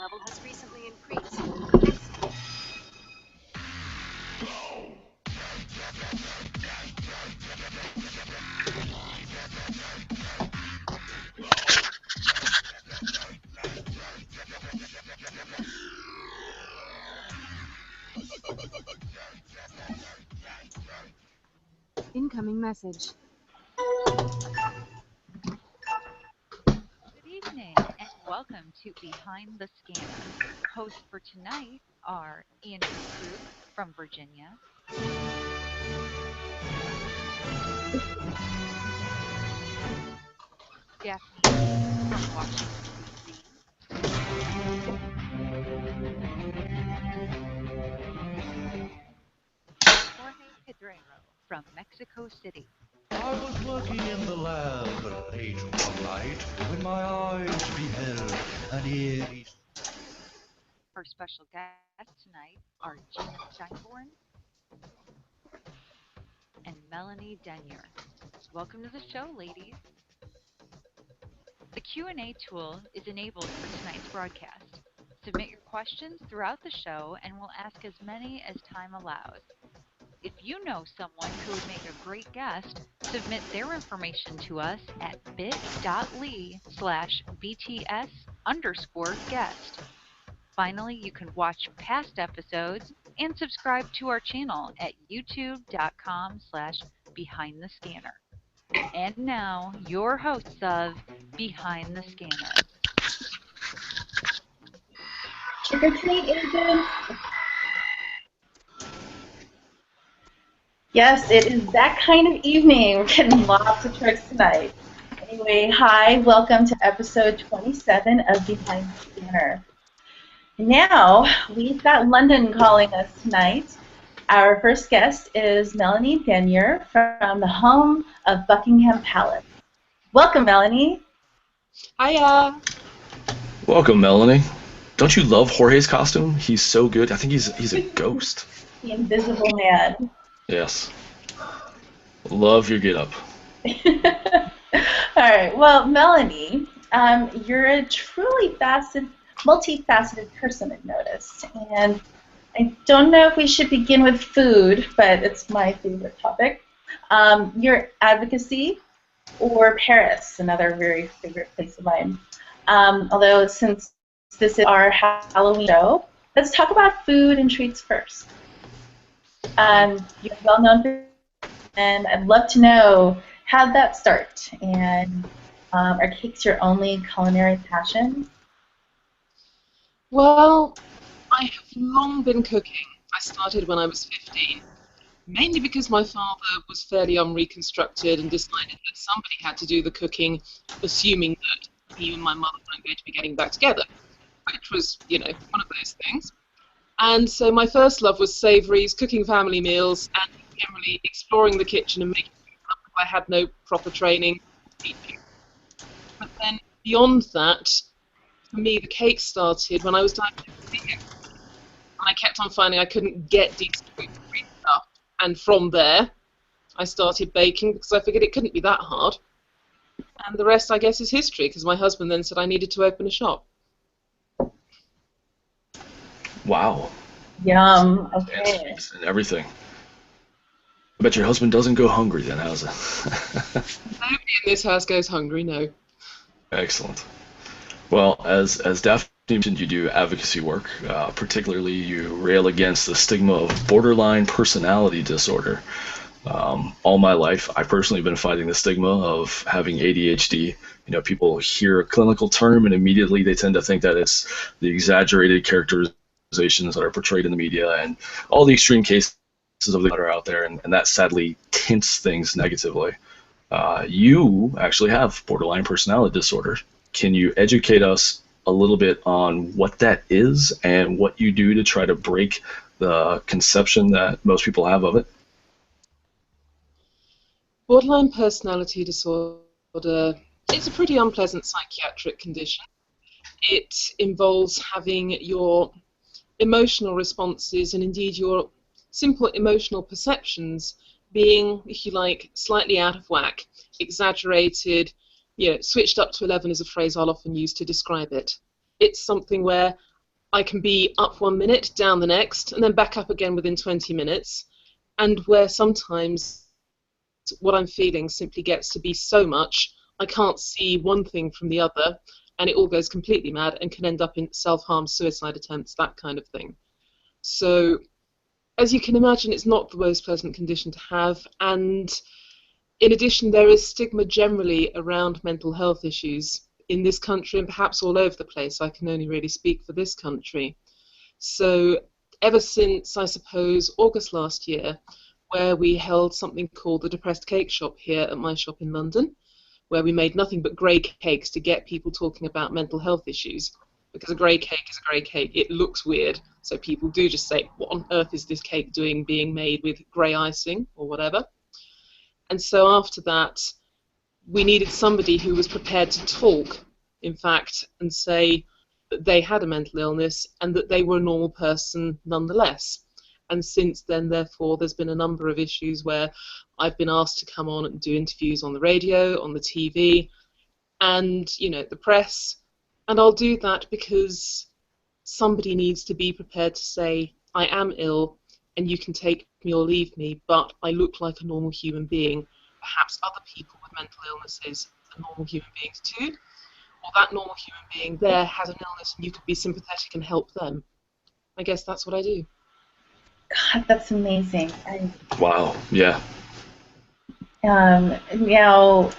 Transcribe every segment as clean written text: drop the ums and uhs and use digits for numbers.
level has recently increased. Incoming message. Good evening and welcome to Behind the Scanner. Hosts for tonight are Andrew Krug from Virginia, Daphne from Washington, D.C., Jorge Pedrero from Mexico City. I was working in the lab late one night when my eyes beheld an eerie... Our special guests tonight are Jeana Steinborn and Melanie Denyer. Welcome to the show, ladies. The Q&A tool is enabled for tonight's broadcast. Submit your questions throughout the show and we'll ask as many as time allows. If you know someone who would make a great guest, submit their information to us at bit.ly/BTS_guest. Finally, you can watch past episodes and subscribe to our channel at youtube.com/behindthescanner. And now, your hosts of Behind the Scanner. Trick or treat, agents! Yes, it is that kind of evening. We're getting lots of tricks tonight. Anyway, hi, welcome to episode 27 of Behind the Scanner. Now, we've got London calling us tonight. Our first guest is Melanie Denyer from the home of Buckingham Palace. Welcome, Melanie. Hiya. Welcome, Melanie. Don't you love Jorge's costume? He's so good. I think he's a ghost. The Invisible Man. Yes. Love your get-up. All right. Well, Melanie, you're a truly multifaceted person, I've noticed. And I don't know if we should begin with food, but it's my favorite topic. Your advocacy or Paris, another very favorite place of mine. Although since this is our Halloween show, let's talk about food and treats first. You're well known for, and I'd love to know how'd that start, and are cakes your only culinary passion? Well, I have long been cooking. I started when I was 15, mainly because my father was fairly unreconstructed and decided that somebody had to do the cooking, assuming that he and my mother weren't going to be getting back together, which was, you know, one of those things. And so my first love was savouries, cooking family meals, and generally exploring the kitchen and making things up if I had no proper training or teaching. But then beyond that, for me, the cake started when I was diagnosed with celiac. And I kept on finding I couldn't get decent gluten-free stuff. And from there, I started baking because I figured it couldn't be that hard. And the rest, I guess, is history, because my husband then said I needed to open a shop. Wow. Yum. Okay. And everything. I bet your husband doesn't go hungry then, how's it? Nobody in this house goes hungry, no. Excellent. Well, as Daphne mentioned, you do advocacy work. Particularly, you rail against the stigma of borderline personality disorder. All my life, I personally have been fighting the stigma of having ADHD. You know, people hear a clinical term and immediately they tend to think that it's the exaggerated characterizations that are portrayed in the media and all the extreme cases of that are out there, and that sadly tints things negatively. You actually have borderline personality disorder. Can you educate us a little bit on what that is and what you do to try to break the conception that most people have of it? Borderline personality disorder, it's a pretty unpleasant psychiatric condition. It involves having your emotional responses and indeed your simple emotional perceptions being, if you like, slightly out of whack, exaggerated, you know, switched up to 11 is a phrase I'll often use to describe it. It's something where I can be up 1 minute, down the next, and then back up again within 20 minutes, and where sometimes what I'm feeling simply gets to be so much, I can't see one thing from the other, and it all goes completely mad and can end up in self-harm, suicide attempts, that kind of thing. So, as you can imagine, it's not the most pleasant condition to have, and in addition, there is stigma generally around mental health issues in this country and perhaps all over the place. I can only really speak for this country. So ever since, I suppose, August last year, where we held something called the Depressed Cake Shop here at my shop in London, where we made nothing but grey cakes to get people talking about mental health issues. Because a grey cake is a grey cake. It looks weird, so people do just say, what on earth is this cake doing being made with grey icing or whatever? And so after that, we needed somebody who was prepared to talk, in fact, and say that they had a mental illness and that they were a normal person nonetheless. And since then, therefore, there's been a number of issues where I've been asked to come on and do interviews on the radio, on the TV, and, you know, the press. And I'll do that because somebody needs to be prepared to say, I am ill, and you can take me or leave me, but I look like a normal human being. Perhaps other people with mental illnesses are normal human beings too, or that normal human being there has an illness and you could be sympathetic and help them. I guess that's what I do. God, that's amazing. Wow. Yeah. Now,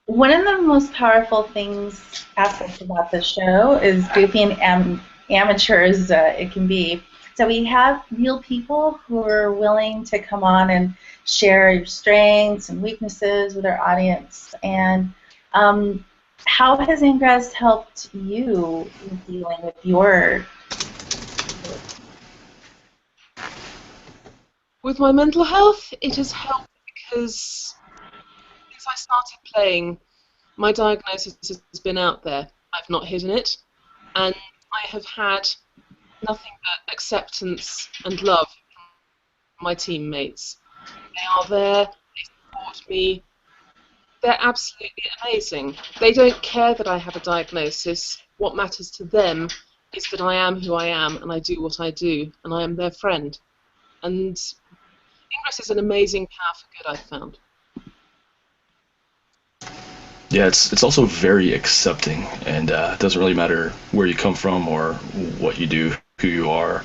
one of the most powerful aspects about the show is goofy and amateur as it can be. So we have real people who are willing to come on and share your strengths and weaknesses with our audience. And how has Ingress helped you in dealing with your... With my mental health, it has helped because since I started playing, my diagnosis has been out there. I've not hidden it, and I have had nothing but acceptance and love from my teammates. They are there, they support me, they're absolutely amazing. They don't care that I have a diagnosis. What matters to them is that I am who I am and I do what I do, and I am their friend. And Ingress is an amazing power for good, I've found. Yeah, it's also very accepting, and it doesn't really matter where you come from or what you do, who you are.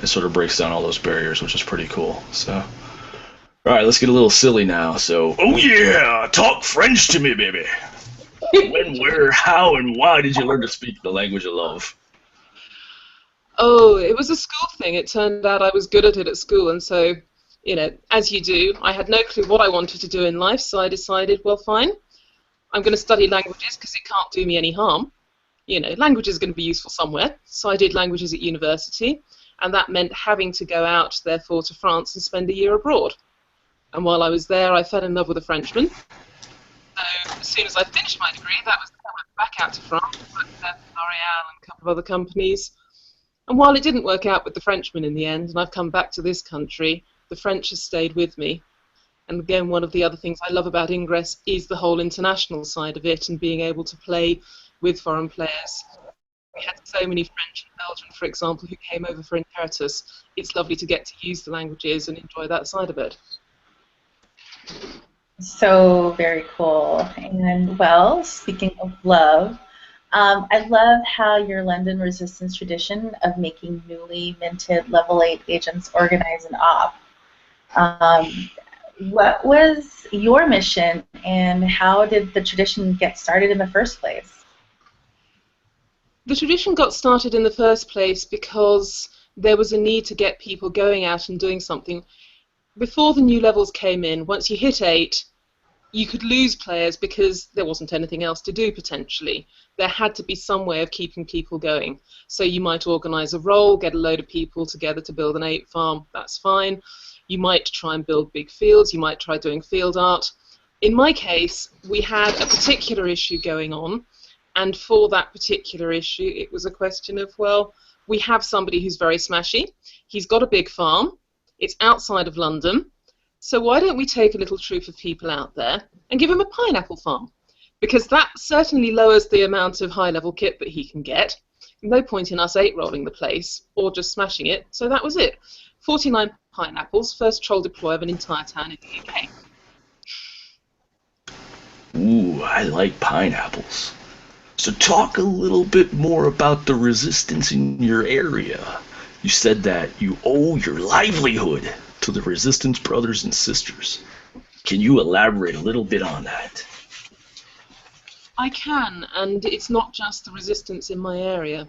It sort of breaks down all those barriers, which is pretty cool. So, all right, let's get a little silly now. So, oh yeah, talk French to me, baby. When, where, how, and why did you learn to speak the language of love? Oh, it was a school thing. It turned out I was good at it at school, and so, you know, as you do, I had no clue what I wanted to do in life, so I decided, well, fine, I'm going to study languages because it can't do me any harm. You know, language is going to be useful somewhere, so I did languages at university, and that meant having to go out, therefore, to France and spend a year abroad. And while I was there, I fell in love with a Frenchman. So as soon as I finished my degree, I went back out to France, worked there for L'Oréal and a couple of other companies. And while it didn't work out with the Frenchman in the end, and I've come back to this country, the French has stayed with me. And again, one of the other things I love about Ingress is the whole international side of it and being able to play with foreign players. We had so many French and Belgian, for example, who came over for Inheritus. It's lovely to get to use the languages and enjoy that side of it. So very cool. And, well, speaking of love, I love how your London Resistance tradition of making newly minted level 8 agents organize an op. What was your mission, and how did the tradition get started in the first place? The tradition got started in the first place because there was a need to get people going out and doing something. Before the new levels came in, once you hit 8, you could lose players because there wasn't anything else to do, potentially. There had to be some way of keeping people going. So you might organise a roll, get a load of people together to build an 8 farm, that's fine. You might try and build big fields, you might try doing field art. In my case, we had a particular issue going on, and for that particular issue, it was a question of, well, we have somebody who's very smashy, he's got a big farm, it's outside of London, so why don't we take a little troop of people out there and give him a pineapple farm? Because that certainly lowers the amount of high-level kit that he can get, no point in us 8-rolling the place or just smashing it, so that was it. 49 pineapples, first troll deploy of an entire town in the UK. Ooh, I like pineapples. So talk a little bit more about the resistance in your area. You said that you owe your livelihood to the Resistance brothers and sisters. Can you elaborate a little bit on that? I can, and it's not just the resistance in my area.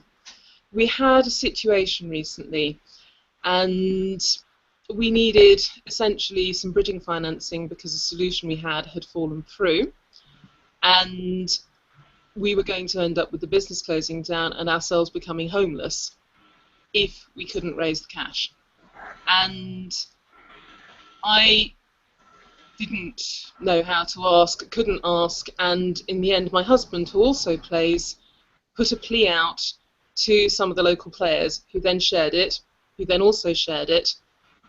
We had a situation recently, and we needed essentially some bridging financing because the solution we had fallen through, and we were going to end up with the business closing down and ourselves becoming homeless if we couldn't raise the cash. And I didn't know how to ask, couldn't ask, and in the end my husband, who also plays, put a plea out to some of the local players who then shared it, who then also shared it,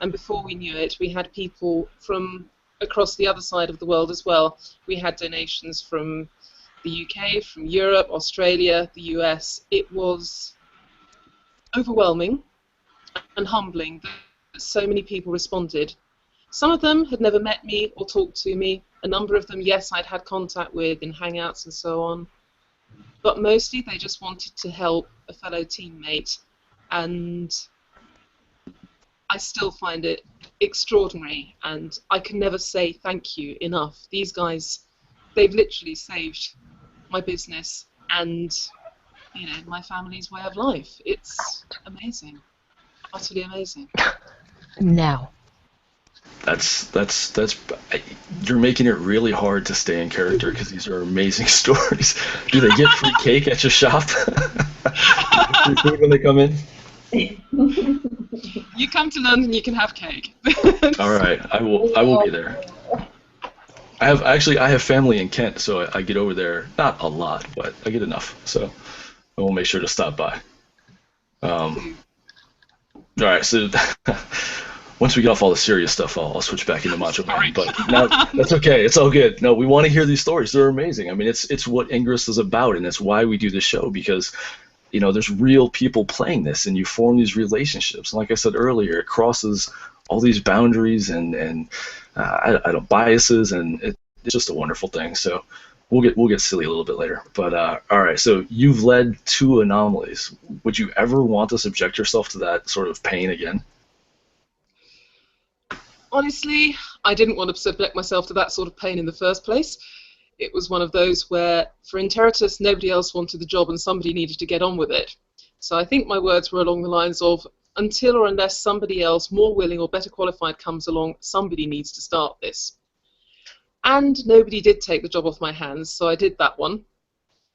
and before we knew it we had people from across the other side of the world as well. We had donations from the UK, from Europe, Australia, the US. It was overwhelming and humbling that so many people responded. Some of them had never met me or talked to me. A number of them, yes, I'd had contact with in Hangouts and so on. But mostly they just wanted to help a fellow teammate. And I still find it extraordinary. And I can never say thank you enough. These guys, they've literally saved my business and, you know, my family's way of life. It's amazing. Utterly amazing. Now. That's you're making it really hard to stay in character because these are amazing stories. Do they get free cake at your shop? Free food when they come in? You come to London, you can have cake. All right, I will be there. I have family in Kent, so I get over there, not a lot, but I get enough, so I will make sure to stop by. All right, so once we get off all the serious stuff, I'll switch back into Macho Man. But now, that's okay. It's all good. No, we want to hear these stories. They're amazing. I mean, it's what Ingress is about, and it's why we do this show, because, you know, there's real people playing this, and you form these relationships. And like I said earlier, it crosses all these boundaries and I don't biases, and it's just a wonderful thing. So we'll get silly a little bit later. But all right, so you've led 2 anomalies. Would you ever want to subject yourself to that sort of pain again? Honestly, I didn't want to subject myself to that sort of pain in the first place. It was one of those where, for Interitus, nobody else wanted the job and somebody needed to get on with it. So I think my words were along the lines of, until or unless somebody else more willing or better qualified comes along, somebody needs to start this. And nobody did take the job off my hands, so I did that one.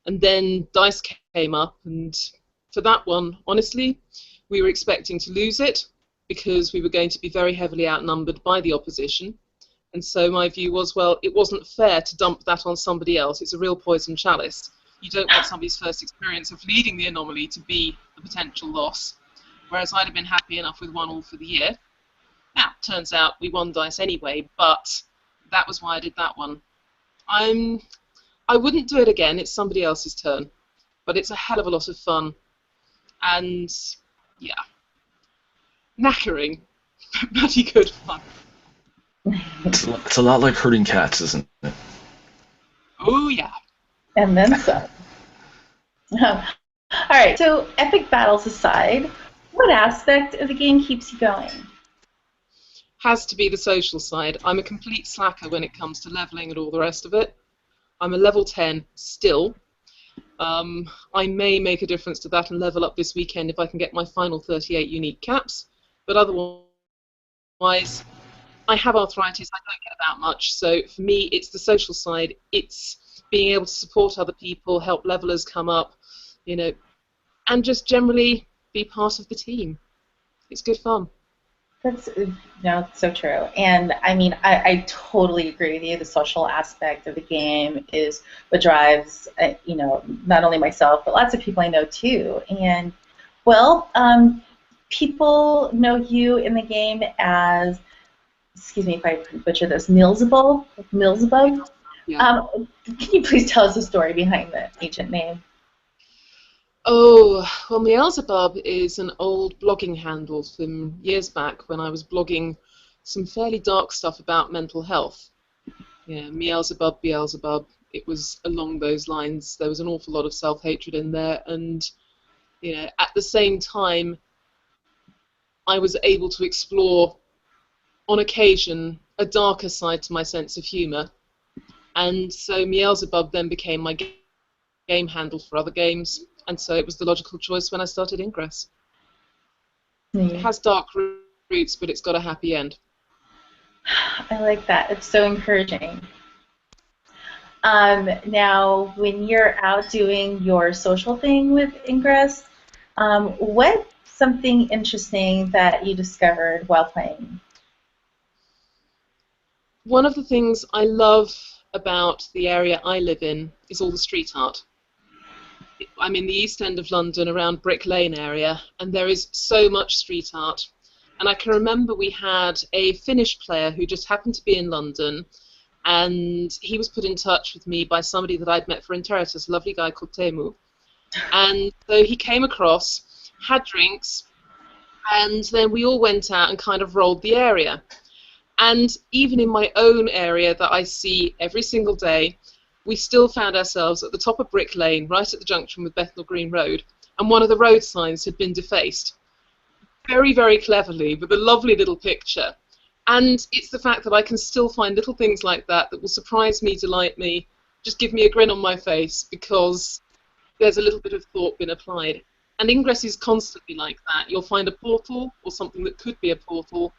And then dice came up, and for that one, honestly, we were expecting to lose it, because we were going to be very heavily outnumbered by the opposition. And so my view was, well, it wasn't fair to dump that on somebody else. It's a real poison chalice. You don't want somebody's first experience of leading the anomaly to be a potential loss, whereas I'd have been happy enough with 1-1 for the year. Now, turns out we won dice anyway, but that was why I did that one. I wouldn't do it again. It's somebody else's turn, but it's a hell of a lot of fun. And, yeah. Knackering, but bloody good fun. It's a lot like herding cats, isn't it? Oh, yeah. And then some. All right, so epic battles aside, what aspect of the game keeps you going? Has to be the social side. I'm a complete slacker when it comes to leveling and all the rest of it. I'm a level 10 still. I may make a difference to that and level up this weekend if I can get my final 38 unique caps. But otherwise, I have arthritis, I don't get about much, so for me it's the social side, it's being able to support other people, help levelers come up, you know, and just generally be part of the team. It's good fun. That's so true. And I mean, I totally agree with you. The social aspect of the game is what drives, you know, not only myself, but lots of people I know too. And, well, people know you in the game as, excuse me if I butcher this, Milzabub? Yeah. Can you please tell us the story behind the ancient name? Oh, well, Beelzebub is an old blogging handle from years back when I was blogging some fairly dark stuff about mental health. Yeah, Beelzebub, Beelzebub. It was along those lines. There was an awful lot of self-hatred in there, and at the same time, I was able to explore, on occasion, a darker side to my sense of humour. And so Beelzebub then became my game handle for other games, and so it was the logical choice when I started Ingress. It has dark roots, but it's got a happy end. I like that. It's so encouraging. Now, when you're out doing your social thing with Ingress, what's something interesting that you discovered while playing? One of the things I love about the area I live in is all the street art. I'm in the East End of London, around Brick Lane area, and there is so much street art. And I can remember we had a Finnish player who just happened to be in London, and he was put in touch with me by somebody that I'd met for Interitus, a lovely guy called Teemu. And so he came across, had drinks, and then we all went out and kind of rolled the area. And even in my own area that I see every single day, we still found ourselves at the top of Brick Lane, right at the junction with Bethnal Green Road, and one of the road signs had been defaced. Very, very cleverly, with a lovely little picture. And it's the fact that I can still find little things like that that will surprise me, delight me, just give me a grin on my face, because there's a little bit of thought been applied. And Ingress is constantly like that. You'll find a portal, or something that could be a portal,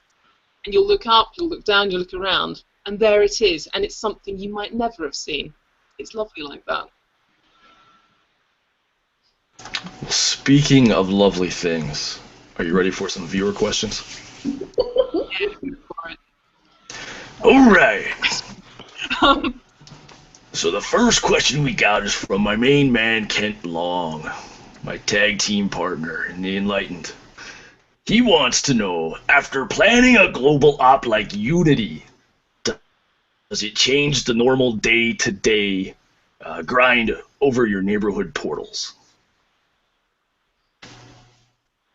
and you'll look up, you'll look down, you'll look around, and there it is, and it's something you might never have seen. It's lovely like that. Speaking of lovely things, are you ready for some viewer questions? Yeah, for it. All right. So the first question we got is from my main man, Kent Long, my tag team partner in the Enlightened. He wants to know, after planning a global op like Unity, does it change the normal day-to-day grind over your neighborhood portals?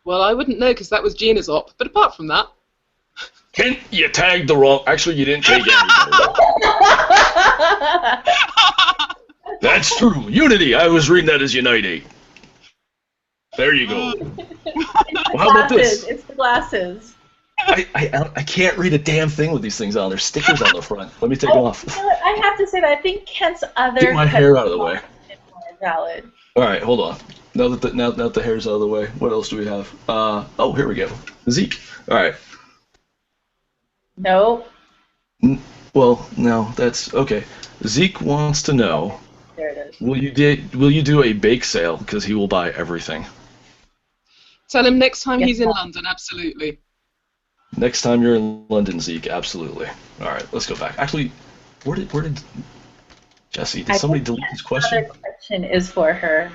Well, I wouldn't know because that was Jeana's op, but apart from that... Kent, you tagged the wrong... Actually, you didn't tag anybody. That's true. Unity, I was reading that as Unite. There you go. Well, how about this? It's the glasses. I can't read a damn thing with these things on. There's stickers on the front. Let me take them off. You know what? I have to say that I think Kent's other... Get my hair out of the way. Valid. All right, hold on. Now that the hair's out of the way, what else do we have? Oh, here we go. Zeke. All right. Nope. Well, no, that's okay. Zeke wants to know. There it is. Will you do a bake sale, because he will buy everything? Tell him next time he's in London, absolutely. Next time you're in London, Zeke, absolutely. All right, let's go back. Actually, where did Jesse? Did somebody delete his question? Another question is for her.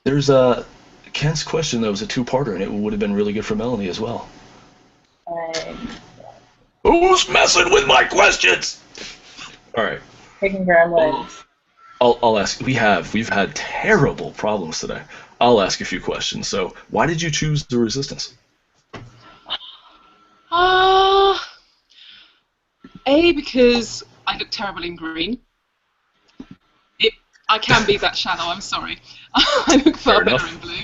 There's Kent's question that was a two-parter, and it would have been really good for Melanie as well. Who's messing with my questions? All right. Taking gremlins. I'll ask. We've had terrible problems today. I'll ask a few questions. So, why did you choose the Resistance? Because I look terrible in green. I can be that shallow, I'm sorry. I look far better in blue.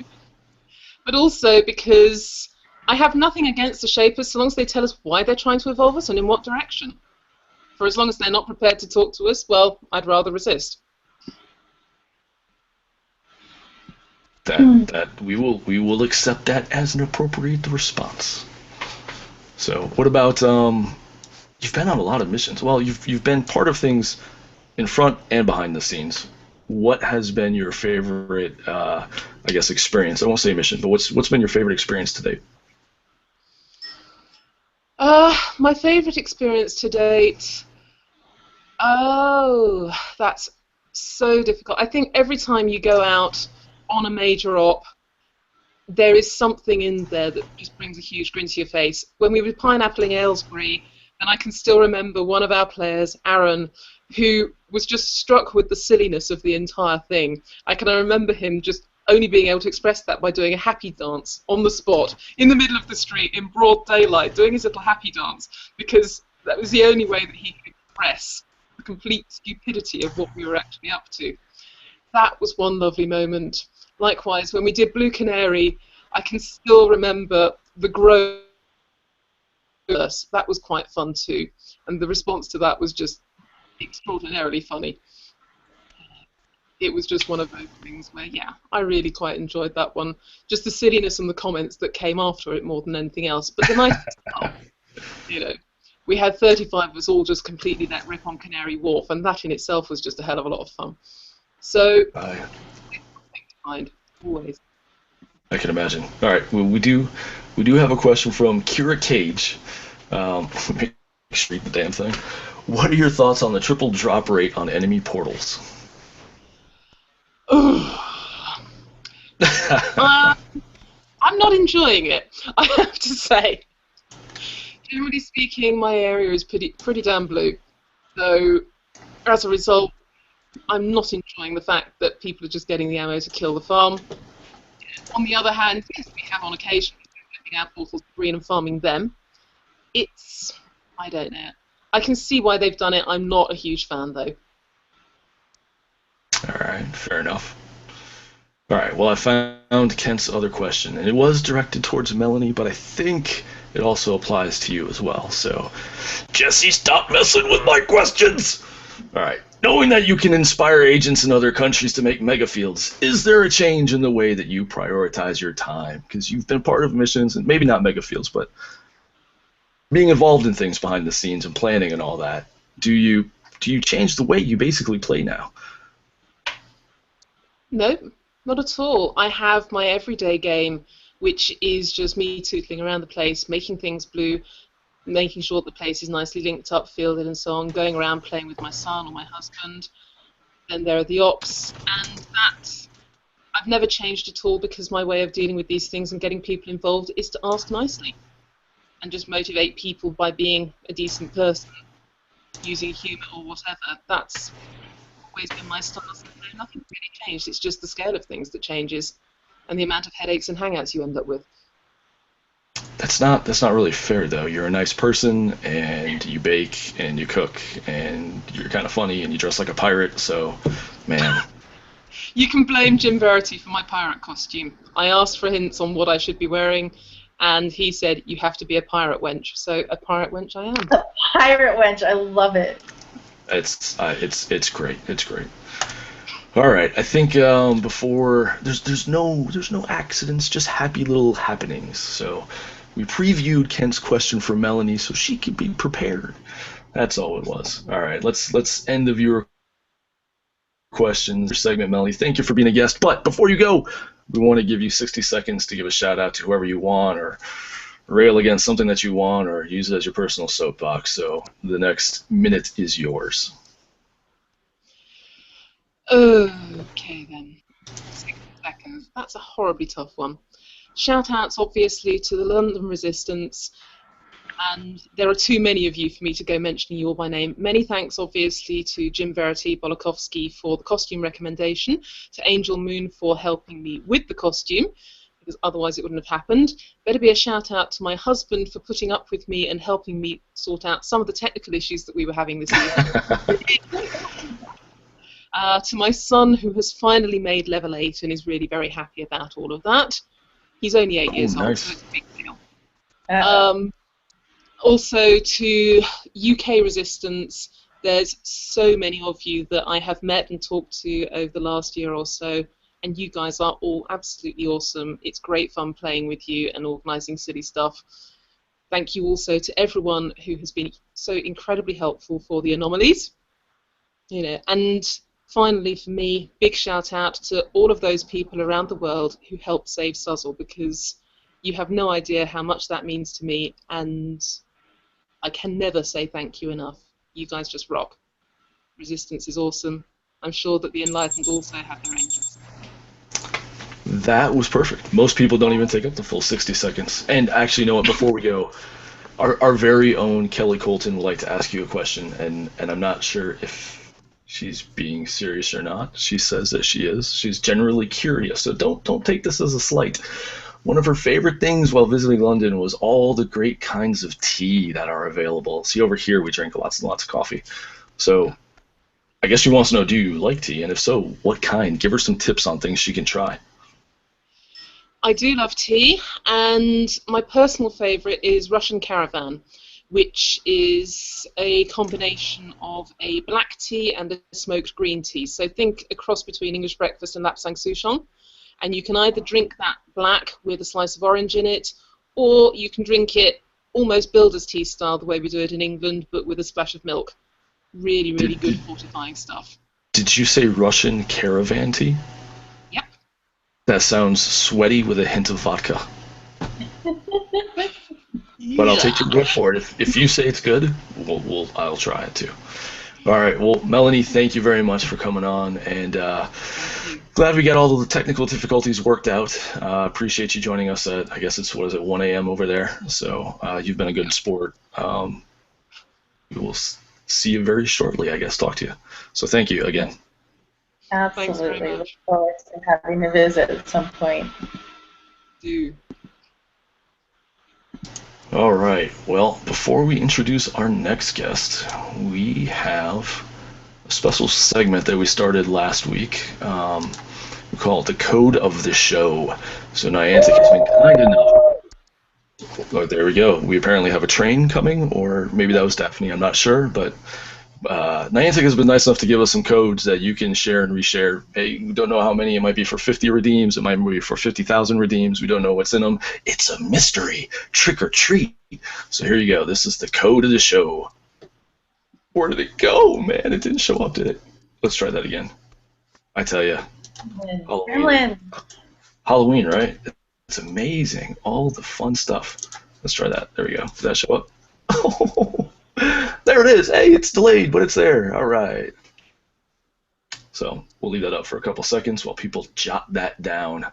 But also because I have nothing against the Shapers so long as they tell us why they're trying to evolve us and in what direction. For as long as they're not prepared to talk to us, well, I'd rather resist. That we will accept that as an appropriate response. So, what about you've been on a lot of missions. Well, you've been part of things in front and behind the scenes. What has been your favorite, I guess, experience? I won't say mission, but what's been your favorite experience to date? My favorite experience to date. Oh, that's so difficult. I think every time you go out on a major op, there is something in there that just brings a huge grin to your face. When we were pineappling Aylesbury, and I can still remember one of our players, Aaron, who was just struck with the silliness of the entire thing. I can remember him just only being able to express that by doing a happy dance on the spot, in the middle of the street, in broad daylight, doing his little happy dance, because that was the only way that he could express the complete stupidity of what we were actually up to. That was one lovely moment. Likewise, when we did Blue Canary, I can still remember the groan. That was quite fun too, and the response to that was just extraordinarily funny. It was just one of those things where, yeah, I really quite enjoyed that one. Just the silliness and the comments that came after it more than anything else. But the nice stuff, you know, we had 35 of us all just completely let rip on Canary Wharf, and that in itself was just a hell of a lot of fun. So, mind, always. I can imagine. All right, well, we do have a question from Kira Cage. Make sure you read the damn thing. What are your thoughts on the triple drop rate on enemy portals? I'm not enjoying it, I have to say. Generally speaking, my area is pretty damn blue. So, as a result, I'm not enjoying the fact that people are just getting the ammo to kill the farm. On the other hand, yes, we have on occasion getting our portals green and farming them. It's, I don't know. I can see why they've done it. I'm not a huge fan, though. All right, fair enough. All right, well, I found Kent's other question, and it was directed towards Melanie, but I think it also applies to you as well. So, Jesse, stop messing with my questions! All right, knowing that you can inspire agents in other countries to make megafields, is there a change in the way that you prioritize your time? Because you've been part of missions, and maybe not megafields, but being involved in things behind the scenes and planning and all that. Do you change the way you basically play now? No, not at all. I have my everyday game, which is just me tootling around the place, making things blue, making sure that the place is nicely linked up, fielded and so on, going around playing with my son or my husband. Then there are the ops, and that I've never changed at all, because my way of dealing with these things and getting people involved is to ask nicely and just motivate people by being a decent person, using humour or whatever. That's always been my style, so nothing really changed. It's just the scale of things that changes and the amount of headaches and hangouts you end up with. That's not really fair, though. You're a nice person, and you bake, and you cook, and you're kind of funny, and you dress like a pirate, so, man. You can blame Jim Verity for my pirate costume. I asked for hints on what I should be wearing, and he said, you have to be a pirate wench. So, a pirate wench I am. A pirate wench, I love it. It's great. It's great. All right, I think before there's no accidents, just happy little happenings. So we previewed Kent's question for Melanie so she could be prepared. That's all it was. All right, let's end the viewer questions segment, Melanie. Thank you for being a guest. But before you go, we want to give you 60 seconds to give a shout out to whoever you want, or rail against something that you want, or use it as your personal soapbox. So the next minute is yours. Okay then. 60 seconds. That's a horribly tough one. Shout outs obviously to the London Resistance, and there are too many of you for me to go mentioning you all by name. Many thanks obviously to Jim Verity Bolokovsky for the costume recommendation, to Angel Moon for helping me with the costume, because otherwise it wouldn't have happened. Better be a shout out to my husband for putting up with me and helping me sort out some of the technical issues that we were having this evening. To my son, who has finally made level 8 and is really very happy about all of that. He's only 8 years old, so it's a big deal. Also to UK Resistance, there's so many of you that I have met and talked to over the last year or so, and you guys are all absolutely awesome. It's great fun playing with you and organising silly stuff. Thank you also to everyone who has been so incredibly helpful for the anomalies. You know, and finally, for me, big shout out to all of those people around the world who helped save Suzzle, because you have no idea how much that means to me, and I can never say thank you enough. You guys just rock. Resistance is awesome. I'm sure that the Enlightened also have their angels. That was perfect. Most people don't even take up the full 60 seconds. And actually, you know what, before we go, our very own Kelly Colton would like to ask you a question, and I'm not sure if she's being serious or not. She says that she is. She's generally curious, so don't take this as a slight. One of her favorite things while visiting London was all the great kinds of tea that are available. See, over here we drink lots and lots of coffee. So I guess she wants to know, do you like tea? And if so, what kind? Give her some tips on things she can try. I do love tea, and my personal favourite is Russian Caravan, which is a combination of a black tea and a smoked green tea. So think a cross between English breakfast and Lapsang Souchong. And you can either drink that black with a slice of orange in it, or you can drink it almost builder's tea style, the way we do it in England, but with a splash of milk. Really, really good fortifying stuff. Did you say Russian Caravan tea? Yep. That sounds sweaty with a hint of vodka. But I'll take your word for it. If you say it's good, I'll try it too. All right. Well, Melanie, thank you very much for coming on, and glad we got all the technical difficulties worked out. Appreciate you joining us at, I guess it's, 1 a.m. over there. So you've been a good sport. We will see you very shortly, I guess, talk to you. So thank you again. Absolutely. Look forward to having a visit at some point. Do. All right. Well, before we introduce our next guest, we have a special segment that we started last week. We call it the Code of the Show. So Niantic has been kind enough. Oh, there we go. We apparently have a train coming, or maybe that was Daphne. I'm not sure, but Niantic has been nice enough to give us some codes that you can share and reshare. Hey, we don't know how many. It might be for 50 redeems. It might be for 50,000 redeems. We don't know what's in them. It's a mystery. Trick or treat. So here you go. This is the code of the show. Where did it go, man? It didn't show up, did it? Let's try that again. I tell you. Halloween, right? It's amazing. All the fun stuff. Let's try that. There we go. Did that show up? Oh, there it is. Hey, it's delayed, but it's there. All right. So we'll leave that up for a couple seconds while people jot that down.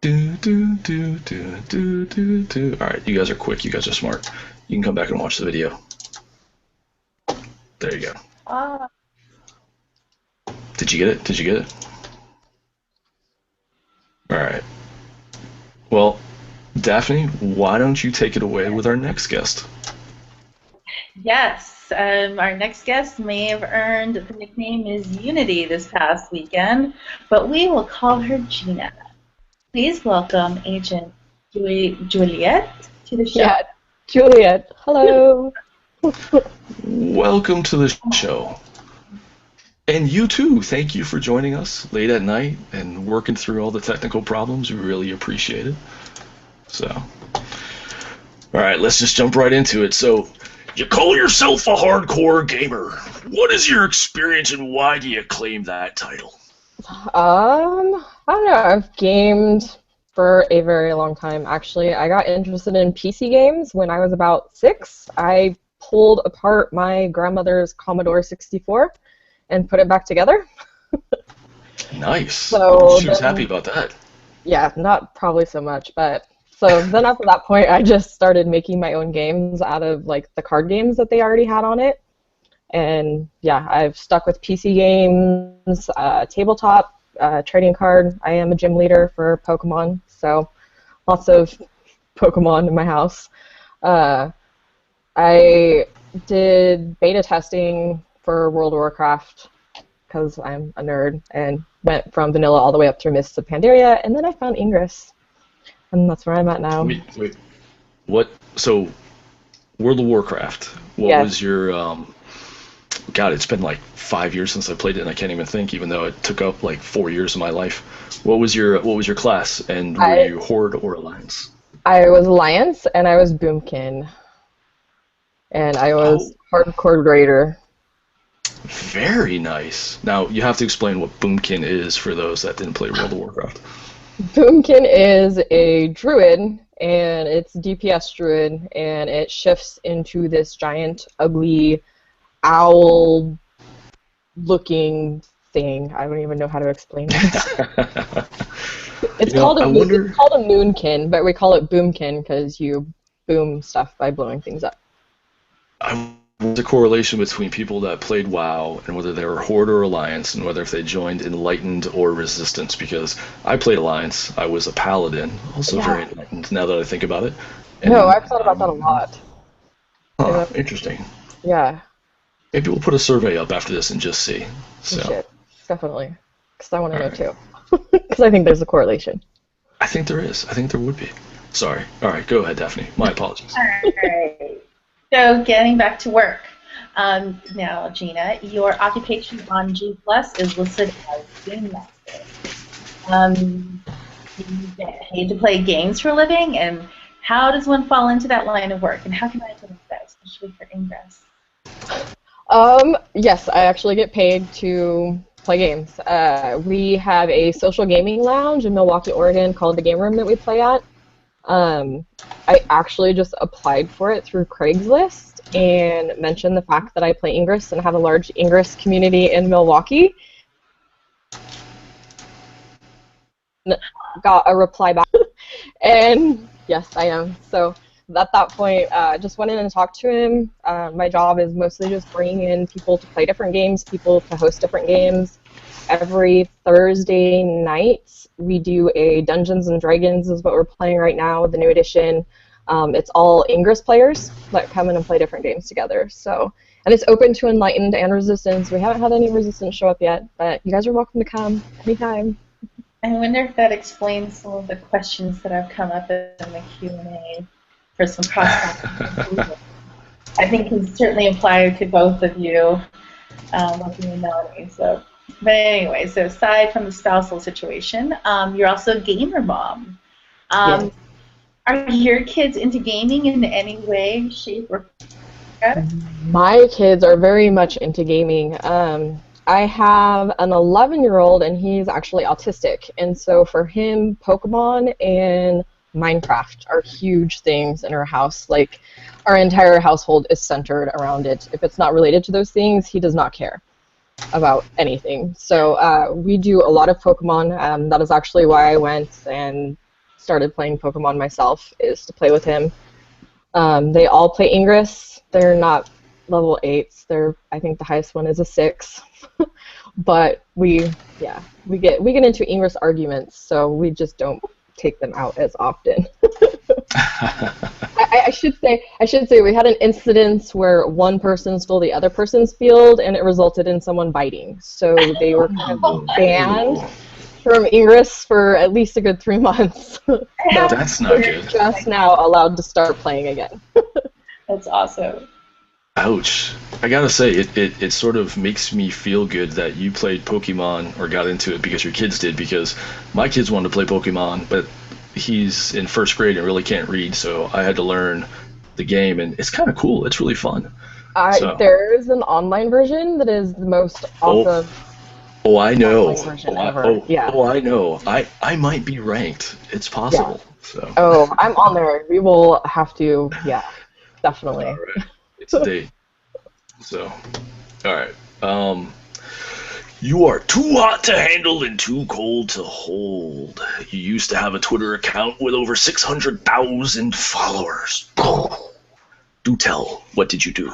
Do, do, do, do, do, do, do. All right, you guys are quick. You guys are smart. You can come back and watch the video. There you go. Did you get it? Did you get it? All right. Well, Daphne, why don't you take it away with our next guest? Yes, our next guest may have earned the nickname is Unity this past weekend, but we will call her Jeana. Please welcome Agent Juliet to the show. Yeah, Juliet. Hello. Welcome to the show. And you too, thank you for joining us late at night and working through all the technical problems. We really appreciate it. So, all right, let's just jump right into it. So, you call yourself a hardcore gamer. What is your experience and why do you claim that title? I don't know. I've gamed for a very long time, actually. I got interested in PC games when I was about 6. I pulled apart my grandmother's Commodore 64 and put it back together. Nice. So she was happy about that. Yeah, not probably so much, but so then after that point, I just started making my own games out of like the card games that they already had on it. And yeah, I've stuck with PC games, tabletop, trading card. I am a gym leader for Pokemon, so lots of Pokemon in my house. I did beta testing for World of Warcraft because I'm a nerd and went from vanilla all the way up through Mists of Pandaria, and then I found Ingress, and that's where I'm at now. Wait. What? So, World of Warcraft. What was your? God, it's been like 5 years since I played it, and I can't even think, even though it took up like 4 years of my life. What was your class, and were you Horde or Alliance? I was Alliance, and I was Boomkin, and I was Hardcore Raider. Very nice. Now, you have to explain what Boomkin is for those that didn't play World of Warcraft. Boomkin is a druid, and it's DPS druid, and it shifts into this giant, ugly, owl-looking thing. I don't even know how to explain it. It's called a moonkin, but we call it Boomkin because you boom stuff by blowing things up. I there's a correlation between people that played WoW and whether they were Horde or Alliance, and whether if they joined Enlightened or Resistance. Because I played Alliance, I was a Paladin, also very Enlightened. Now that I think about it. And, No, I've thought about that a lot. Interesting. Yeah. Maybe we'll put a survey up after this and just see. You So should, definitely. Because I want to know too. Because I think there's a correlation. I think there is. I think there would be. Sorry. All right, go ahead, Daphne. My apologies. All right. So getting back to work. Now, Jeana, your occupation on G Plus is listed as Game Master. You get paid to play games for a living, and how does one fall into that line of work, and how can I implement that, especially for Ingress? Yes, I actually get paid to play games. We have a social gaming lounge in Milwaukee, Oregon called the Game Room that we play at. I actually just applied for it through Craigslist and mentioned the fact that I play Ingress and have a large Ingress community in Milwaukee. Got a reply back, and yes, I am. So at that point, just went in and talked to him. My job is mostly just bringing in people to play different games, people to host different games. Every Thursday night, we do a Dungeons and Dragons, is what we're playing right now, the new edition. It's all Ingress players that come in and play different games together. So, and it's open to Enlightened and Resistance. We haven't had any Resistance show up yet, but you guys are welcome to come anytime. I wonder if that explains some of the questions that have come up in the Q&A for some cross-talk. I think it's certainly applied to both of you, looking at Melanie. So, but anyway, so aside from the spousal situation, you're also a gamer mom. Yes. Are your kids into gaming in any way, shape, or form? My kids are very much into gaming. I have an 11-year-old, and he's actually autistic. And so for him, Pokemon and Minecraft are huge things in our house. Like, our entire household is centered around it. If it's not related to those things, he does not care about anything. So we do a lot of Pokemon. That is actually why I went and started playing Pokemon myself, is to play with him. They all play Ingress. They're not level 8s. I think the highest one is a 6. But we get into Ingress arguments, so we just don't take them out as often. I should say we had an incident where one person stole the other person's field, and it resulted in someone biting. So they were kind of banned from Ingress for at least a good 3 months. So That's not good. just now allowed to start playing again. That's awesome. Ouch. I gotta say, it sort of makes me feel good that you played Pokemon or got into it because your kids did, because my kids wanted to play Pokemon, but he's in first grade and really can't read, so I had to learn the game, and it's kind of cool. It's really fun. There's an online version that is the most awesome. Oh, I know. Yeah. I know. I might be ranked. It's possible. Yeah. So. Oh, I'm on there. We will have to. Yeah, definitely. All right. It's a date. So, all right. You are too hot to handle and too cold to hold. You used to have a Twitter account with over 600,000 followers. Do tell. What did you do?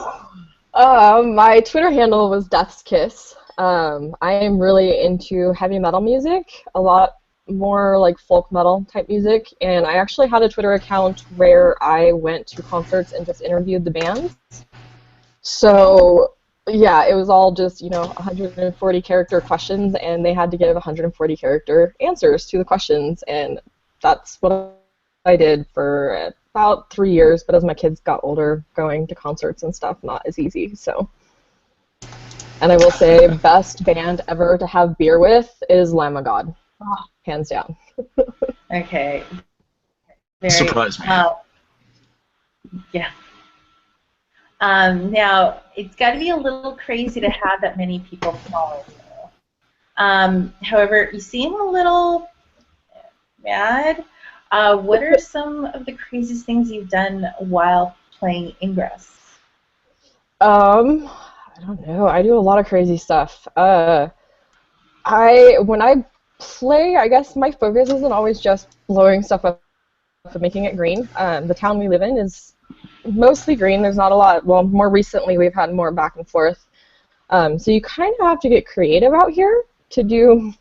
My Twitter handle was Death's Kiss. I am really into heavy metal music, a lot more like folk metal type music, and I actually had a Twitter account where I went to concerts and just interviewed the bands. So yeah, it was all just, 140 character questions, and they had to give 140 character answers to the questions, and that's what I did for about 3 years. But as my kids got older, going to concerts and stuff, not as easy. So, and I will say, best band ever to have beer with is Lamb of God, hands down. Okay. Surprise me. Yeah. Now, it's got to be a little crazy to have that many people follow you. However, you seem a little mad. What are some of the craziest things you've done while playing Ingress? I don't know. I do a lot of crazy stuff. When I play, I guess my focus isn't always just blowing stuff up and making it green. The town we live in is mostly green. There's not a lot. Well, more recently we've had more back and forth. So you kind of have to get creative out here to do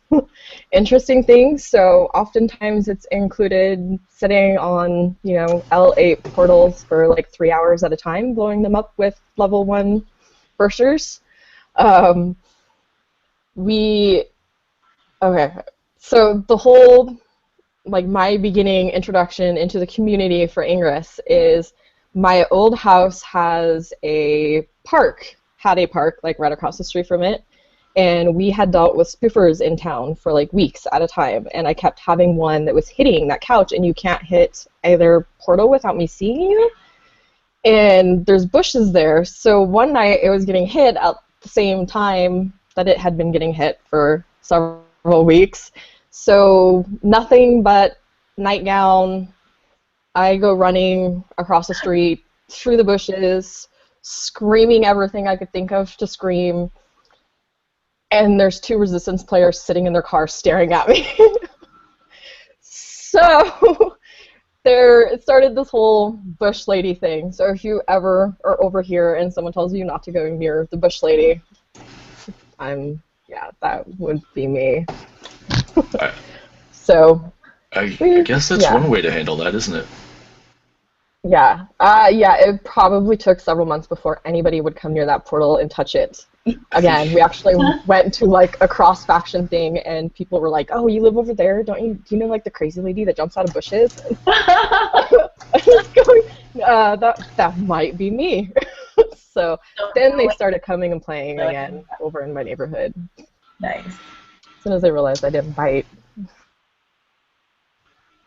interesting things. So oftentimes it's included sitting on, L8 portals for like 3 hours at a time, blowing them up with level 1 bursters. Okay, so the whole, like, my beginning introduction into the community for Ingress is my old house had a park, like right across the street from it, and we had dealt with spoofers in town for like weeks at a time, and I kept having one that was hitting that couch, and you can't hit either portal without me seeing you, and there's bushes there, so one night it was getting hit at the same time that it had been getting hit for several weeks, so nothing but nightgown, I go running across the street, through the bushes, screaming everything I could think of to scream, and there's 2 resistance players sitting in their car staring at me. So it started this whole bush lady thing. So if you ever are over here and someone tells you not to go near the bush lady, that would be me. So I guess that's one way to handle that, isn't it? Yeah. It probably took several months before anybody would come near that portal and touch it. Again, we actually went to like a cross-faction thing, and people were like, "Oh, you live over there? Do you know like the crazy lady that jumps out of bushes?" I was going, that might be me. So then they started coming and playing again over in my neighborhood. Nice. As soon as I realized I didn't bite.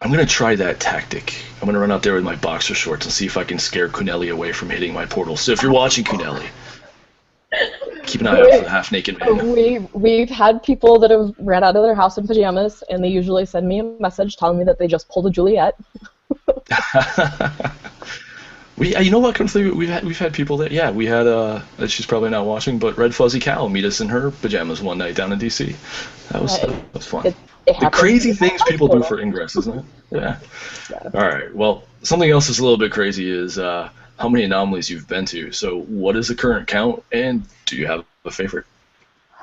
I'm going to try that tactic. I'm going to run out there with my boxer shorts and see if I can scare Kuneli away from hitting my portal. So if you're watching, Kuneli, keep an eye out for the half-naked man. We've had people that have ran out of their house in pajamas, and they usually send me a message telling me that they just pulled a Juliet. You know what? We've had people that we had she's probably not watching, but Red Fuzzy Cow meet us in her pajamas one night down in DC. That was fun. The crazy things people do for Ingress, isn't it? Yeah. All right. Well, something else that's a little bit crazy is how many anomalies you've been to. So, what is the current count, and do you have a favorite?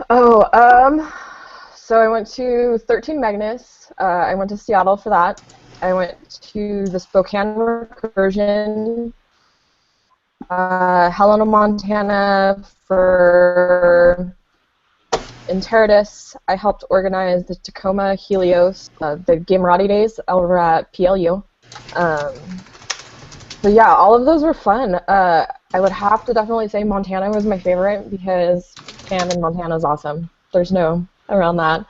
So I went to 13 Magnus. I went to Seattle for that. I went to the Spokane recursion. Helena, Montana for Interitus. I helped organize the Tacoma Helios, the Gamerati days over at PLU. So yeah, all of those were fun. I would have to definitely say Montana was my favorite because Japan in Montana is awesome. There's no around that.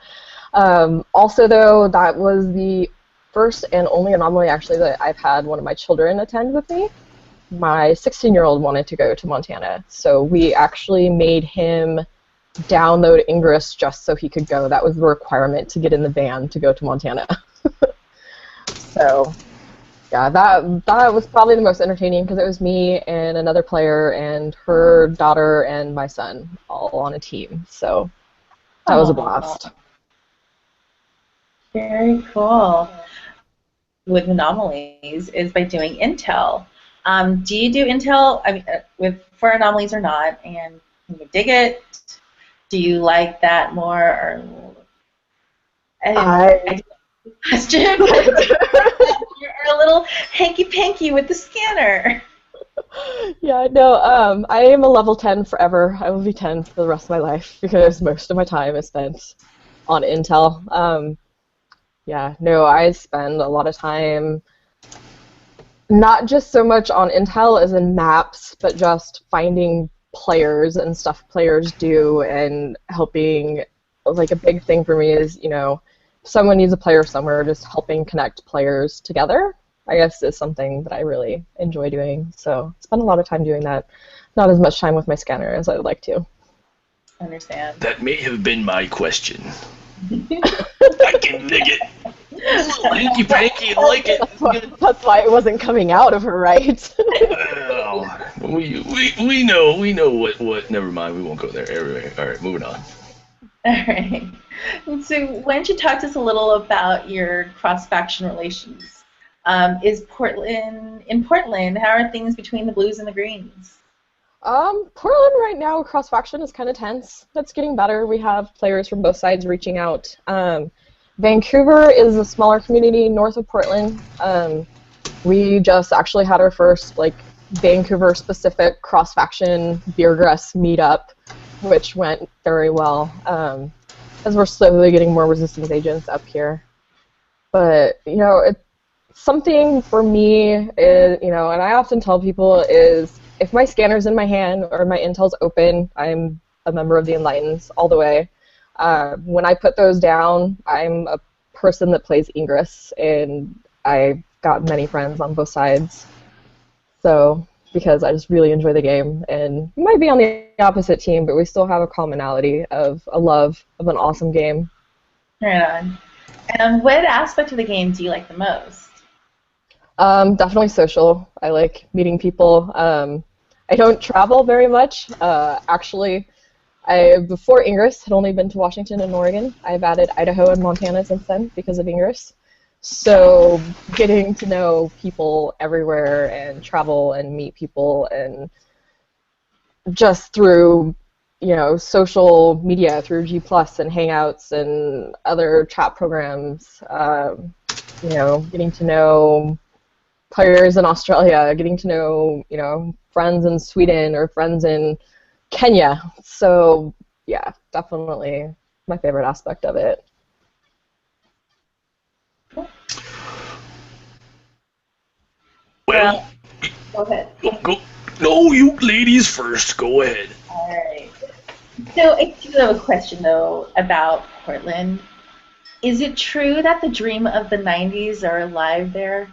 Also though, that was the first and only anomaly actually that I've had one of my children attend with me. My 16-year-old wanted to go to Montana, so we actually made him download Ingress just so he could go. That was the requirement to get in the van to go to Montana. So, yeah, that was probably the most entertaining because it was me and another player and her daughter and my son all on a team. So that was a blast. Very cool. With anomalies is by doing intel. Do you do intel? I mean, for anomalies or not? And can you dig it? Do you like that more? Or I question. You're a little hanky-panky with the scanner. Yeah, no, I am a level 10 forever. I will be 10 for the rest of my life because most of my time is spent on intel. Yeah, no, I spend a lot of time not just so much on intel as in maps, but just finding players and stuff players do and helping. Like a big thing for me is, if someone needs a player somewhere, just helping connect players together, I guess, is something that I really enjoy doing. So I spend a lot of time doing that. Not as much time with my scanner as I would like to. Understand. That may have been my question. I can dig it. Hanky panky, like it. That's why it wasn't coming out of her, right? Well, we know what. Never mind, we won't go there. Anyway, all right, moving on. All right. So why don't you talk to us a little about your cross-faction relations? Is Portland in Portland? How are things between the Blues and the Greens? Portland right now, cross faction is kind of tense. That's getting better. We have players from both sides reaching out. Vancouver is a smaller community north of Portland. We just actually had our first Vancouver-specific cross-faction beergrass meetup, which went very well, as we're slowly getting more resistance agents up here. But, it's something for me is, and I often tell people is, if my scanner's in my hand or my intel's open, I'm a member of the Enlightened all the way. When I put those down, I'm a person that plays Ingress, and I've got many friends on both sides. So, because I just really enjoy the game, and we might be on the opposite team, but we still have a commonality of a love of an awesome game. Right on. And what aspect of the game do you like the most? Definitely social. I like meeting people. I don't travel very much. Actually, before Ingress, had only been to Washington and Oregon. I've added Idaho and Montana since then because of Ingress. So getting to know people everywhere and travel and meet people and just through, social media, through G+ and Hangouts and other chat programs, getting to know players in Australia, getting to know, friends in Sweden or friends in Kenya. So, yeah, definitely my favorite aspect of it. Well, Go ahead. No, you ladies first. Go ahead. All right. So I do have a question, though, about Portland. Is it true that the dream of the 90s are alive there?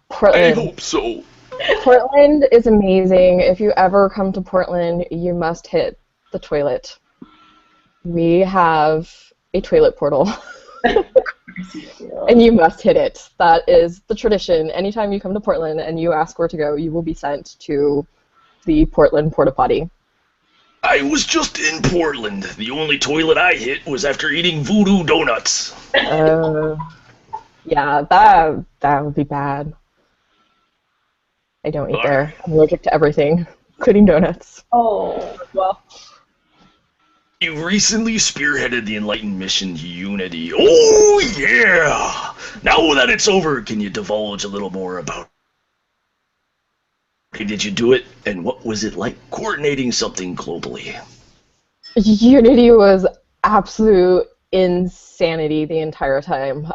Portland. I hope so. Portland is amazing. If you ever come to Portland, you must hit the toilet. We have a toilet portal. And you must hit it. That is the tradition. Anytime you come to Portland and you ask where to go, you will be sent to the Portland Porta Potty. I was just in Portland. The only toilet I hit was after eating voodoo donuts. Yeah, that would be bad. I don't eat there. I'm allergic to everything, including donuts. Oh, well. You recently spearheaded the Enlightened mission Unity. Oh, yeah! Now that it's over, can you divulge a little more about how did you do it, and what was it like coordinating something globally? Unity was absolute insanity the entire time.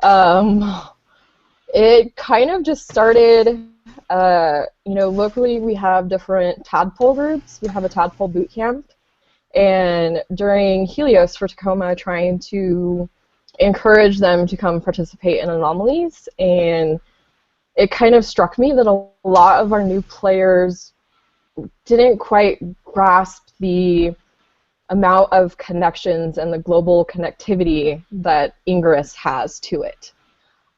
It kind of just started, locally we have different tadpole groups. We have a tadpole boot camp. And during Helios for Tacoma, trying to encourage them to come participate in anomalies, and it kind of struck me that a lot of our new players didn't quite grasp the amount of connections and the global connectivity that Ingress has to it.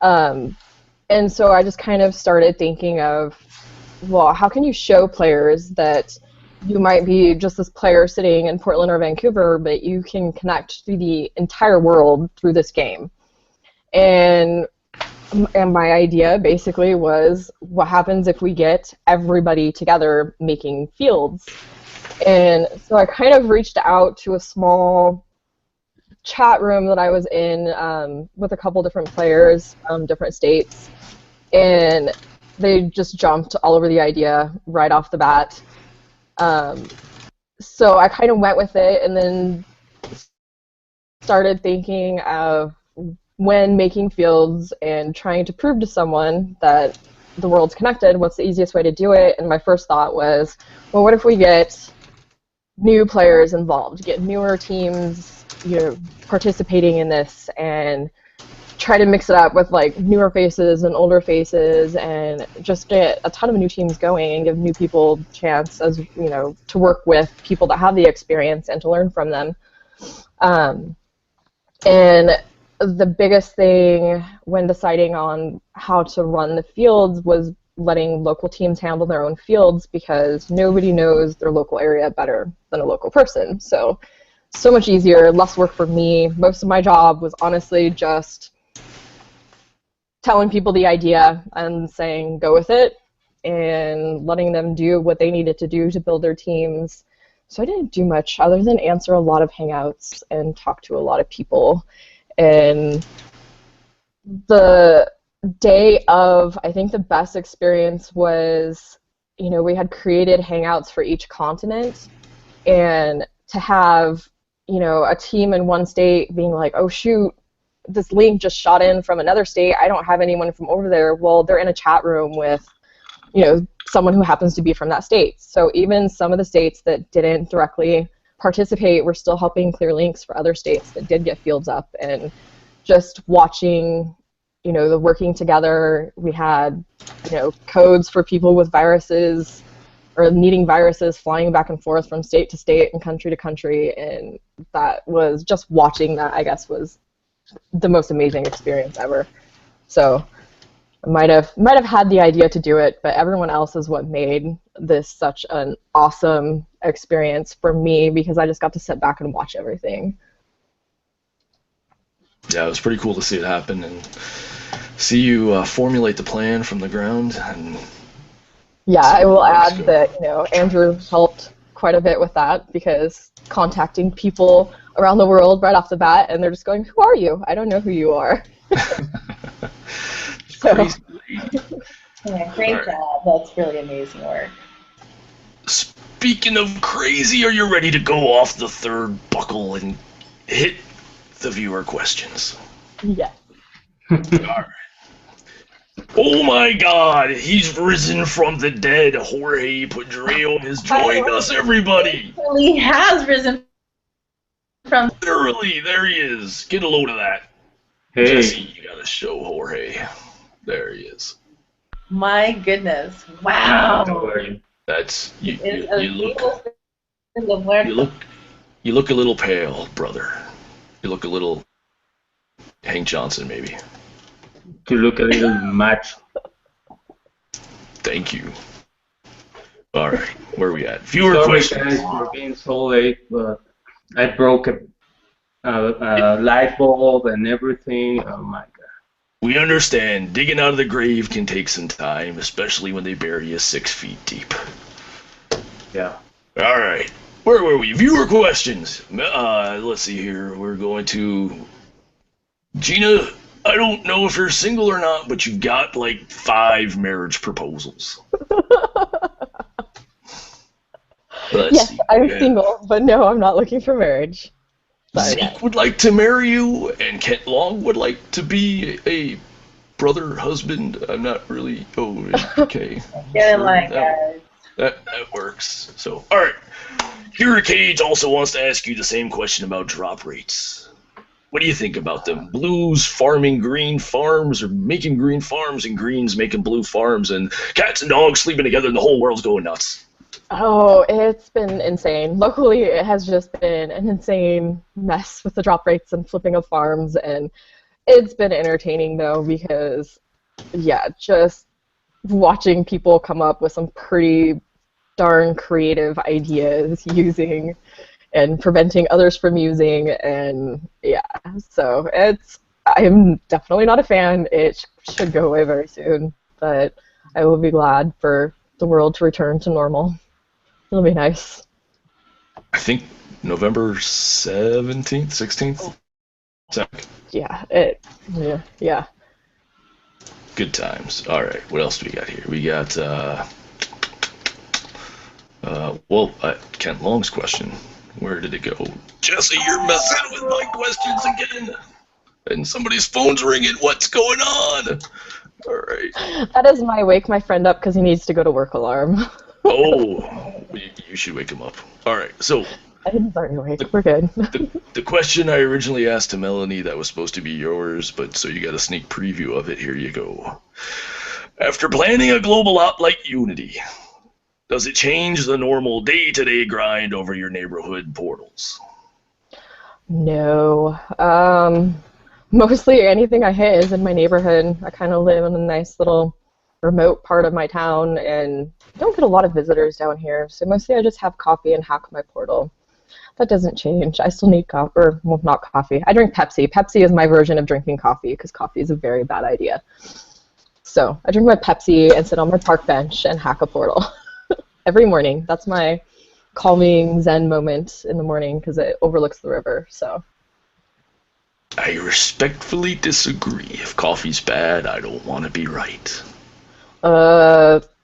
And so I just kind of started thinking of, well, how can you show players that you might be just this player sitting in Portland or Vancouver, but you can connect through the entire world through this game. And my idea basically was, what happens if we get everybody together making fields? And so I kind of reached out to a small chat room that I was in with a couple different players from different states, and they just jumped all over the idea right off the bat. So I kind of went with it, and then started thinking of when making fields and trying to prove to someone that the world's connected, what's the easiest way to do it? And my first thought was, well, what if we get new players involved, get newer teams, participating in this, and try to mix it up with newer faces and older faces, and just get a ton of new teams going and give new people a chance, as to work with people that have the experience and to learn from them. And the biggest thing when deciding on how to run the fields was letting local teams handle their own fields, because nobody knows their local area better than a local person. So much easier, less work for me. Most of my job was honestly just telling people the idea and saying go with it and letting them do what they needed to do to build their teams. So I didn't do much other than answer a lot of hangouts and talk to a lot of people. And the day of, I think the best experience was, we had created hangouts for each continent, and to have, a team in one state being like, oh shoot, this link just shot in from another state, I don't have anyone from over there. Well, they're in a chat room with, someone who happens to be from that state. So even some of the states that didn't directly participate were still helping clear links for other states that did get fields up, and just watching, the working together. We had, codes for people with viruses or needing viruses flying back and forth from state to state and country to country, and that was just watching that, I guess, was the most amazing experience ever. So I might have had the idea to do it, but everyone else is what made this such an awesome experience for me, because I just got to sit back and watch everything. Yeah, it was pretty cool to see it happen and see you formulate the plan from the ground. And yeah, I will add that Andrew helped quite a bit with that, because contacting people around the world right off the bat, and they're just going, "Who are you? I don't know who you are." So. Yeah, great job. That's really amazing work. Speaking of crazy, are you ready to go off the third buckle and hit the viewer questions? Yeah. All right. Oh my God, he's risen from the dead. Jorge Padreo has joined us, everybody. He has risen from. Literally, there he is. Get a load of that. Hey. Jesse, you gotta show Jorge. There he is. My goodness! Wow. Don't worry. That's you look a little pale, brother. You look a little Hank Johnson, maybe. To look a little match. Thank you. All right, where are we at? Viewer Sorry questions. guys for being so late, but I broke a light bulb and everything. Oh my God. We understand digging out of the grave can take some time, especially when they bury you 6 feet deep. Yeah. All right, where were we? Viewer questions. Let's see here. We're going to Jeana. I don't know if you're single or not, but you've got like 5 marriage proposals. Yes, I'm single, but no, I'm not looking for marriage. Zeke would like to marry you, and Kent Long would like to be a brother, husband. I'm not really. Oh, okay. Get in line, guys. That works. So, all right. Kira Cage also wants to ask you the same question about drop rates. What do you think about them? Blues farming green farms, or making green farms, and greens making blue farms, and cats and dogs sleeping together, and the whole world's going nuts. Oh, it's been insane. Locally, it has just been an insane mess with the drop rates and flipping of farms, and it's been entertaining, though, because, yeah, just watching people come up with some pretty darn creative ideas using and preventing others from using, and, yeah, so I'm definitely not a fan. It should go away very soon, but I will be glad for the world to return to normal. It'll be nice. I think November 17th, 16th? Yeah. Good times. All right, what else do we got here? We got, Kent Long's question. Where did it go? Jesse, you're messing with my questions again. And somebody's phone's ringing. What's going on? All right. That is my wake my friend up because he needs to go to work alarm. Oh, you should wake him up. All right, so I didn't start your wake. We're good. the question I originally asked to Melanie that was supposed to be yours, but so you got a sneak preview of it. Here you go. After planning a global op like Unity, does it change the normal day-to-day grind over your neighborhood portals? No. Mostly anything I hit is in my neighborhood. I kind of live in a nice little remote part of my town, and I don't get a lot of visitors down here, so mostly I just have coffee and hack my portal. that doesn't change. I still need coffee, or well, not coffee. I drink Pepsi. Pepsi is my version of drinking coffee because coffee is a very bad idea. So I drink my Pepsi and sit on my park bench and hack a portal every morning. That's my calming Zen moment in the morning because it overlooks the river. So I respectfully disagree. If coffee's bad, I don't want to be right.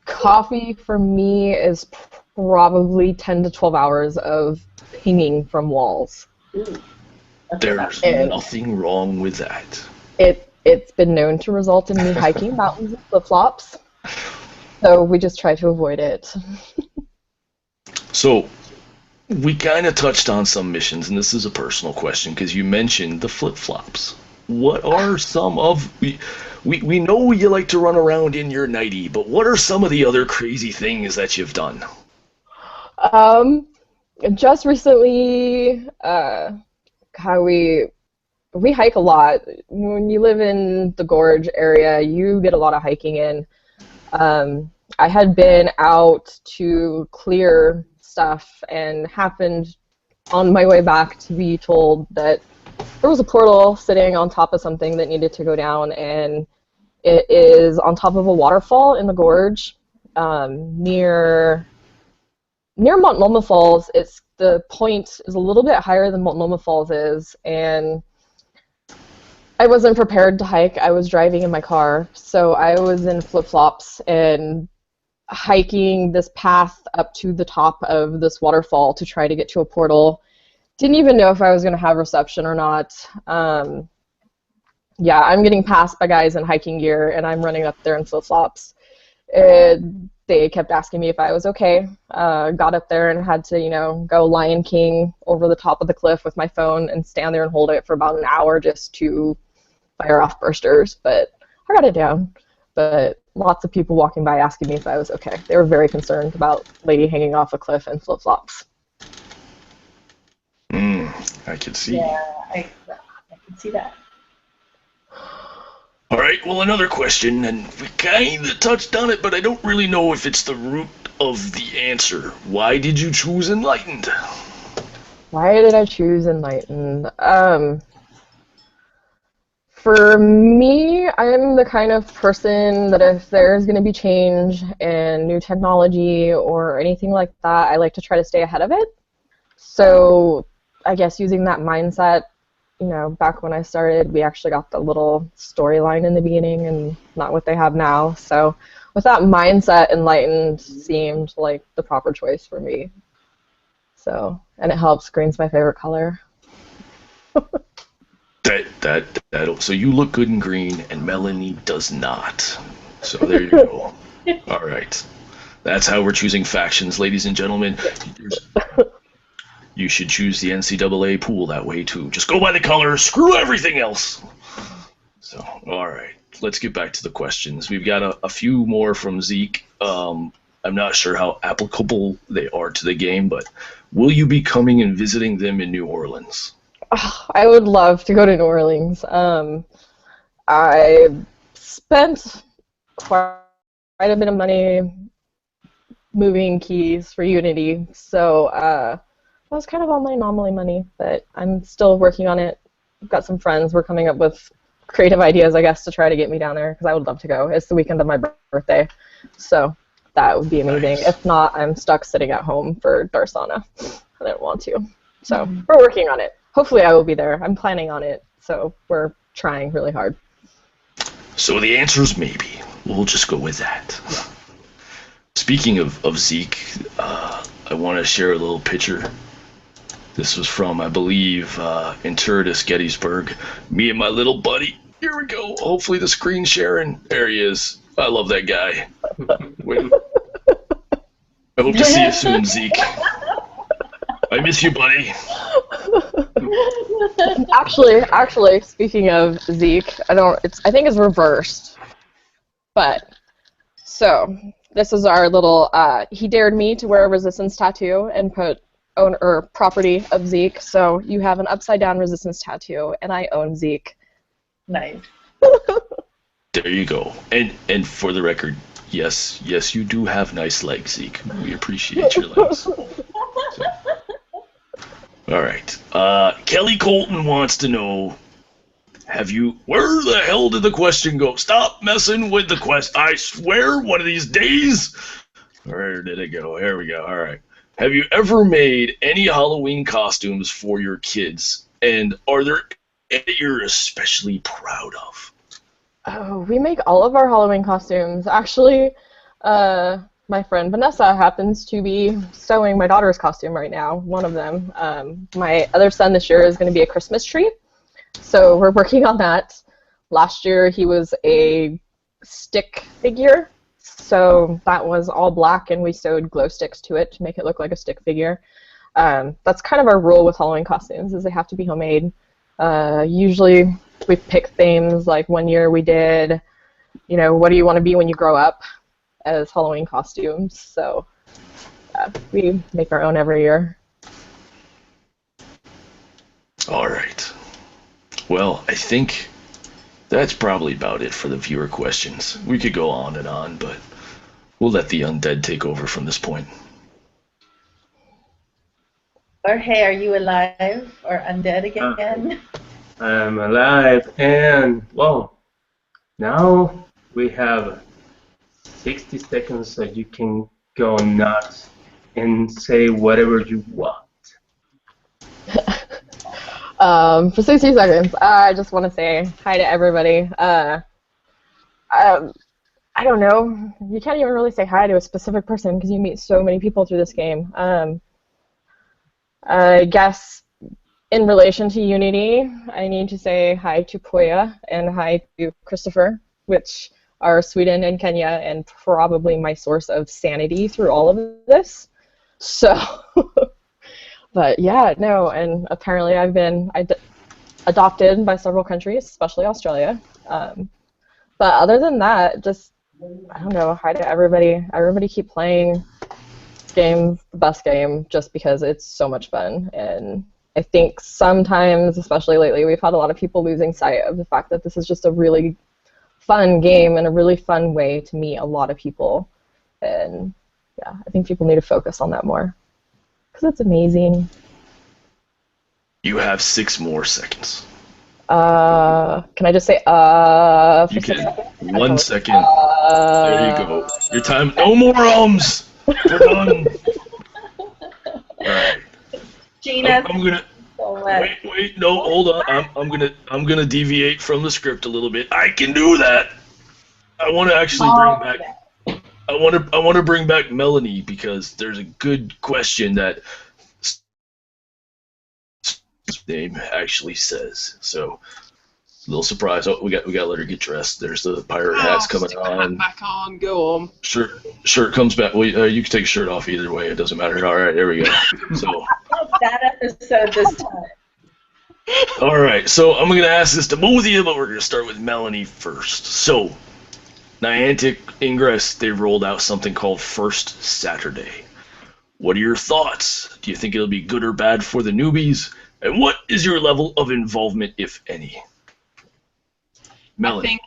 Coffee for me is probably 10 to 12 hours of pinging from walls. Ooh. There's nothing wrong with that. It's been known to result in me hiking mountains in flip-flops, so we just try to avoid it. So, we kind of touched on some missions, and this is a personal question, because you mentioned the flip-flops. What are some of... We know you like to run around in your nightie, but what are some of the other crazy things that you've done? Just recently, we hike a lot. When you live in the gorge area, you get a lot of hiking in. I had been out to clear stuff and happened on my way back to be told that there was a portal sitting on top of something that needed to go down, and it is on top of a waterfall in the gorge near Multnomah Falls. The point is a little bit higher than Multnomah Falls is, and I wasn't prepared to hike. I was driving in my car, so I was in flip-flops and hiking this path up to the top of this waterfall to try to get to a portal. Didn't even know if I was going to have reception or not. Yeah, I'm getting passed by guys in hiking gear, and I'm running up there in flip-flops. They kept asking me if I was okay. Got up there and had to, go Lion King over the top of the cliff with my phone and stand there and hold it for about an hour just to fire off bursters. But I got it down. But lots of people walking by asking me if I was okay. They were very concerned about lady hanging off a cliff in flip-flops. I can see. Yeah, I can see that. All right, well, another question, and we kind of touched on it, but I don't really know if it's the root of the answer. Why did you choose Enlightened? Why did I choose Enlightened? For me, I'm the kind of person that if there's going to be change and new technology or anything like that, I like to try to stay ahead of it. So I guess using that mindset, back when I started, we actually got the little storyline in the beginning and not what they have now. So with that mindset, Enlightened seemed like the proper choice for me. So, and it helps. Green's my favorite color. So you look good in green, and Melanie does not. So there you go. All right. That's how we're choosing factions, ladies and gentlemen. You should choose the NCAA pool that way, too. Just go by the color. Screw everything else. So, all right. Let's get back to the questions. We've got a few more from Zeke. I'm not sure how applicable they are to the game, but will you be coming and visiting them in New Orleans? Oh, I would love to go to New Orleans. I spent quite a bit of money moving keys for Unity, so that was kind of all my anomaly money, but I'm still working on it. I've got some friends. We're coming up with creative ideas, I guess, to try to get me down there, because I would love to go. It's the weekend of my birthday, so that would be amazing. Nice. If not, I'm stuck sitting at home for Darsana. I don't want to. So we're working on it. Hopefully I will be there. I'm planning on it, so we're trying really hard. So the answer is maybe. We'll just go with that. Yeah. Speaking of Zeke, I want to share a little picture. This was from, I believe, Interitus Gettysburg. Me and my little buddy. Here we go. Hopefully the screen sharing. There he is. I love that guy. Wait. I hope to see you soon, Zeke. I miss you, buddy. Actually, speaking of Zeke, I think it's reversed. But so this is our little. He dared me to wear a resistance tattoo and put own or property of Zeke. So you have an upside down resistance tattoo, and I own Zeke. Nice. There you go. And for the record, yes, you do have nice legs, Zeke. We appreciate your legs. So. All right. Kelly Colton wants to know, where the hell did the question go? Stop messing with the quest. I swear one of these days. Where did it go? Here we go. All right. Have you ever made any Halloween costumes for your kids? And are there any you're especially proud of? Oh, we make all of our Halloween costumes. Actually, my friend Vanessa happens to be sewing my daughter's costume right now, one of them. My other son this year is going to be a Christmas tree, so we're working on that. Last year he was a stick figure, so that was all black, and we sewed glow sticks to it to make it look like a stick figure. That's kind of our rule with Halloween costumes, is they have to be homemade. Usually we pick themes, like one year we did, what do you want to be when you grow up, as Halloween costumes. So we make our own every year. All right. Well, I think that's probably about it for the viewer questions. We could go on and on, but we'll let the undead take over from this point. Jorge, are you alive or undead again? I'm alive, and well, now we have 60 seconds so you can go nuts and say whatever you want. For 60 seconds, I just want to say hi to everybody. I don't know. You can't even really say hi to a specific person because you meet so many people through this game. I guess in relation to Unity, I need to say hi to Poya and hi to Christopher, which are Sweden and Kenya, and probably my source of sanity through all of this. So, but yeah, no, and apparently I've been adopted by several countries, especially Australia. But other than that, just, I don't know, hi to everybody. Everybody keep playing game's the best game just because it's so much fun. And I think sometimes, especially lately, we've had a lot of people losing sight of the fact that this is just a really fun game and a really fun way to meet a lot of people. And yeah, I think people need to focus on that more because it's amazing. You have 6 more seconds. Can I just say for You 6 can. seconds? 1 second. There you go. Your time. No more ums. We're done. All right. Jeana, I'm gonna wait. No, hold on. I'm gonna deviate from the script a little bit. I can do that. I want to actually bring back. I want to bring back Melanie because there's a good question that name actually says. So, a little surprise. Oh, we got to let her get dressed. There's the pirate hats coming stick the hat on. back on. Go on. Shirt comes back. Well, you can take your shirt off either way. It doesn't matter. All right, there we go. So. that episode this time. All right, so I'm going to ask this to both of you, but we're going to start with Melanie first. So, Niantic Ingress, they rolled out something called First Saturday. What are your thoughts? Do you think it'll be good or bad for the newbies? And what is your level of involvement, if any? Melanie.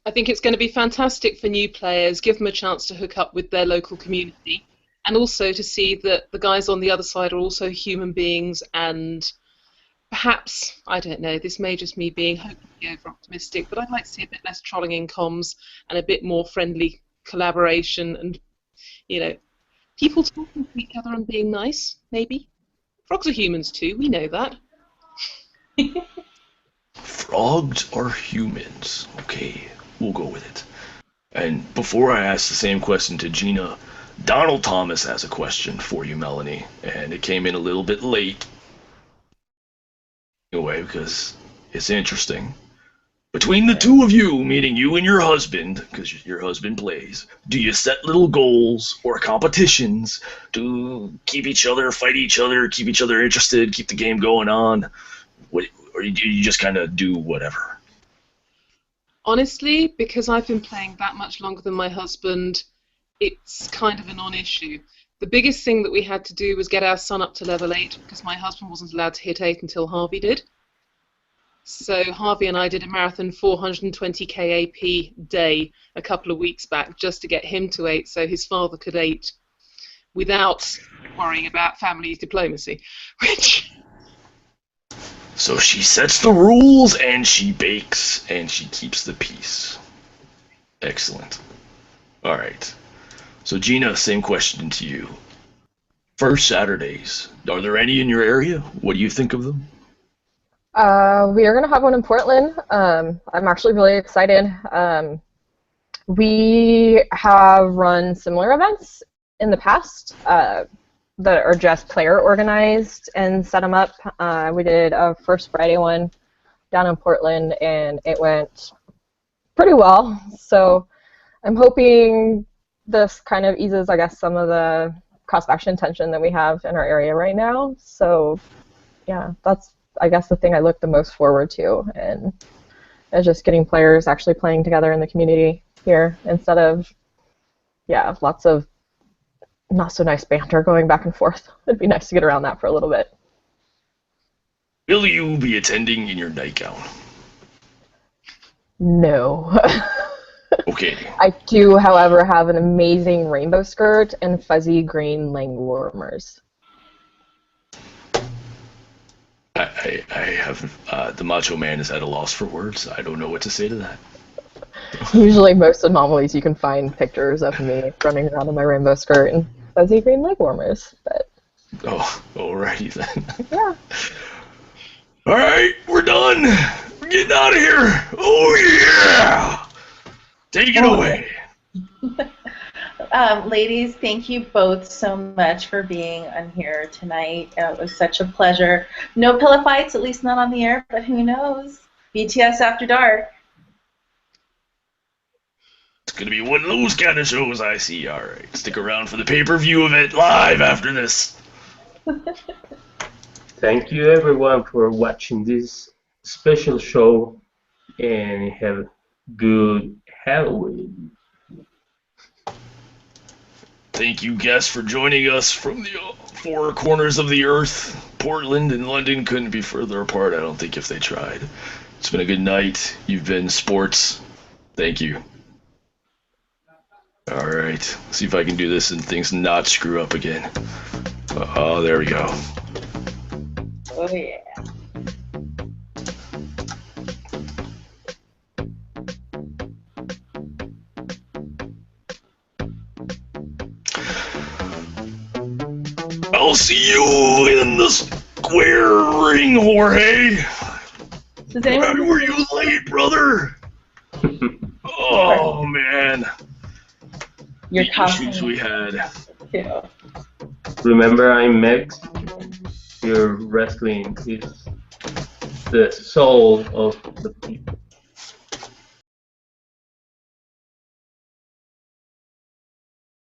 I think it's going to be fantastic for new players, give them a chance to hook up with their local community, and also to see that the guys on the other side are also human beings, and perhaps, I don't know, this may just me being hopefully over-optimistic, but I'd like to see a bit less trolling in comms and a bit more friendly collaboration and, people talking to each other and being nice, maybe. Frogs are humans too, we know that. Frogs are humans. Okay, we'll go with it. And before I ask the same question to Jeana, Donald Thomas has a question for you, Melanie, and it came in a little bit late. Anyway, because it's interesting. Between the two of you, meaning you and your husband, because your husband plays, do you set little goals or competitions to keep each other, fight each other, keep each other interested, keep the game going on? Or do you just kind of do whatever? Honestly, because I've been playing that much longer than my husband, it's kind of a non-issue. The biggest thing that we had to do was get our son up to level 8 because my husband wasn't allowed to hit 8 until Harvey did. So Harvey and I did a marathon 420 KAP day a couple of weeks back just to get him to 8 so his father could 8. without worrying about family diplomacy, which... So she sets the rules, and she bakes, and she keeps the peace. Excellent. All right. So Jeana, same question to you. First Saturdays, are there any in your area? What do you think of them? We are going to have one in Portland. I'm actually really excited. We have run similar events in the past that are just player organized and set them up. We did a First Friday one down in Portland, and it went pretty well. So I'm hoping this kind of eases, I guess, some of the cross-faction tension that we have in our area right now. So yeah, that's, I guess, the thing I look the most forward to, and is just getting players actually playing together in the community here instead of, yeah, lots of not so nice banter going back and forth. It'd be nice to get around that for a little bit. Will you be attending in your nightgown? No. Okay. I do, however, have an amazing rainbow skirt and fuzzy green leg warmers. I have, the Macho Man is at a loss for words. I don't know what to say to that. Usually most anomalies you can find pictures of me running around in my rainbow skirt and fuzzy green leg warmers, but... Oh, alrighty then. Yeah. Alright, we're done! We're getting out of here! Oh yeah! Take it away! Ladies, thank you both so much for being on here tonight. It was such a pleasure. No pillow fights, at least not on the air, but who knows? BTS After Dark. It's gonna be one of those kind of shows, I see. Alright, stick around for the pay-per-view of it live after this. Thank you everyone for watching this special show, and have a good Halloween. Thank you, guests, for joining us from the four corners of the earth. Portland and London couldn't be further apart, I don't think, if they tried. It's been a good night. You've been sports. Thank you. Alright, see if I can do this and things not screw up again. Oh, there we go. Oh, yeah. I'll see you in the square ring, Jorge. Does anyone... Were you late, brother? Oh, man. Your The issues we had. too. Remember, I'm Mexican. Your wrestling is the soul of the people.